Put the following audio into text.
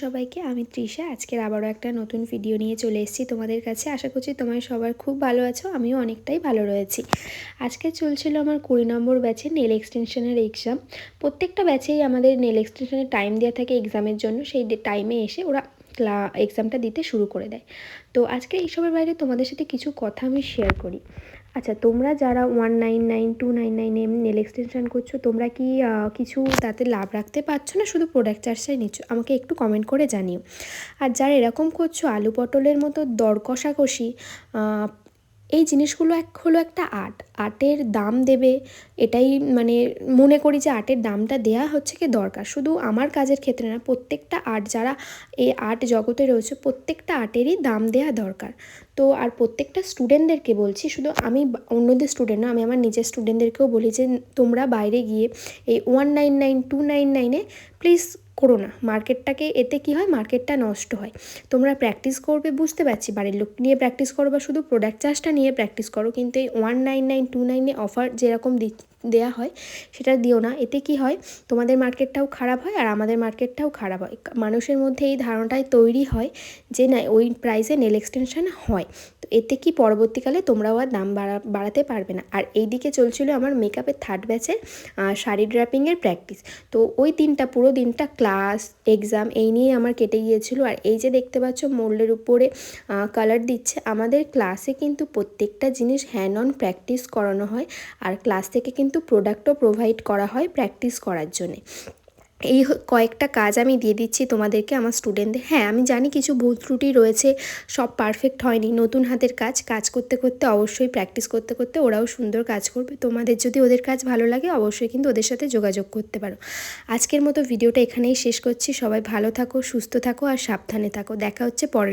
সবাইকে, আমি তৃষা। আজকের আবারও একটা নতুন ভিডিও নিয়ে চলে এসেছি তোমাদের কাছে। আশা করছি তোমরা সবার খুব ভালো আছো, আমিও অনেকটাই ভালো রয়েছি। আজকে চলছিল আমার 20 নম্বর ব্যাচে নেল এক্সটেনশনের এক্সাম। প্রত্যেকটা ব্যাচেই আমাদের নেল এক্সটেনশনের টাইম দেওয়া থাকে এক্সামের জন্য, সেই টাইমে এসে ওরা এক্সামটা দিতে শুরু করে দেয়। তো আজকে এইসবের বাইরে তোমাদের সাথে কিছু কথা আমি শেয়ার করি। আচ্ছা, তোমরা যারা 199, 299 নেল এক্সটেনশন করছো, তোমরা কি কিছু তাতে লাভ রাখতে পারছো না, শুধু প্রোডাক্ট চার্জটাই নিচ্ছ? আমাকে একটু কমেন্ট করে জানিও। আর যারা এরকম করছো আলু পটলের মতো দর কষাকষি, এই জিনিসগুলো হলো একটা আর্টের দাম দেবে, এটাই মানে মনে করি যে আর্টের দামটা দেয়া হচ্ছে কি দরকার। শুধু আমার কাজের ক্ষেত্রে না, প্রত্যেকটা আর্ট যারা এই আর্ট জগতে রয়েছে প্রত্যেকটা আর্টেরই দাম দেয়া দরকার। তো আর প্রত্যেকটা স্টুডেন্টদেরকে বলছি, শুধু আমি অন্যদের স্টুডেন্ট না, আমি আমার নিজের স্টুডেন্টদেরকেও বলি যে তোমরা বাইরে গিয়ে এই 199, 299-এ প্লিজ করো না। মার্কেটটাকে, এতে কি হয়, মার্কেটটা নষ্ট হয়। তোমরা প্র্যাকটিস করবে বুঝতে পারছি, বাড়ির লোক নিয়ে প্র্যাকটিস করো বা শুধু প্রোডাক্ট চার্জটা নিয়ে প্র্যাকটিস করো, কিন্তু এই 199, 299 অফার যেরকম দেওয়া হয় সেটা দিও না। এতে কি হয়, তোমাদের মার্কেটটাও খারাপ হয় আর আমাদের মার্কেটটাও খারাপ হয়। মানুষের মধ্যে এই ধারণাটাই তৈরি হয় যে না, ওই প্রাইসে নেল এক্সটেনশন হয়। তো এতে কি পরবর্তীকালে তোমরাও আর দাম বাড়াতে পারবে না। আর এই দিকে চলছিল আমার মেকআপের থার্ড ব্যাচের শাড়ি ড্র্যাপিংয়ের প্র্যাকটিস। তো ওই দিনটা, পুরো দিনটা ক্লাস এক্সাম এই নিয়ে আমার কেটে গিয়েছিল। আর এই যে দেখতে পাচ্ছ মোল্ডের উপরে কালার দিচ্ছে, আমাদের ক্লাসে কিন্তু প্রত্যেকটা জিনিস হ্যান্ড অন প্র্যাকটিস করানো হয়। আর ক্লাস থেকে কিন্তু প্রোডাক্টও প্রোভাইড করা হয় প্র্যাকটিস করার জন্যে। এই কয়েকটা কাজ আমি দিয়ে দিচ্ছি তোমাদেরকে, আমার স্টুডেন্টদের। হ্যাঁ, আমি জানি কিছু ভুল ত্রুটি রয়েছে, সব পারফেক্ট হয়নি। নতুন হাতের কাজ করতে করতে অবশ্যই প্র্যাকটিস করতে করতে ওরাও সুন্দর কাজ করবে। তোমাদের যদি ওদের কাজ ভালো লাগে অবশ্যই কিন্তু ওদের সাথে যোগাযোগ করতে পারো। আজকের মতো ভিডিওটা এখানেই শেষ করছি। সবাই ভালো থাকো, সুস্থ থাকো আর সাবধানে থাকো। দেখা হচ্ছে পরের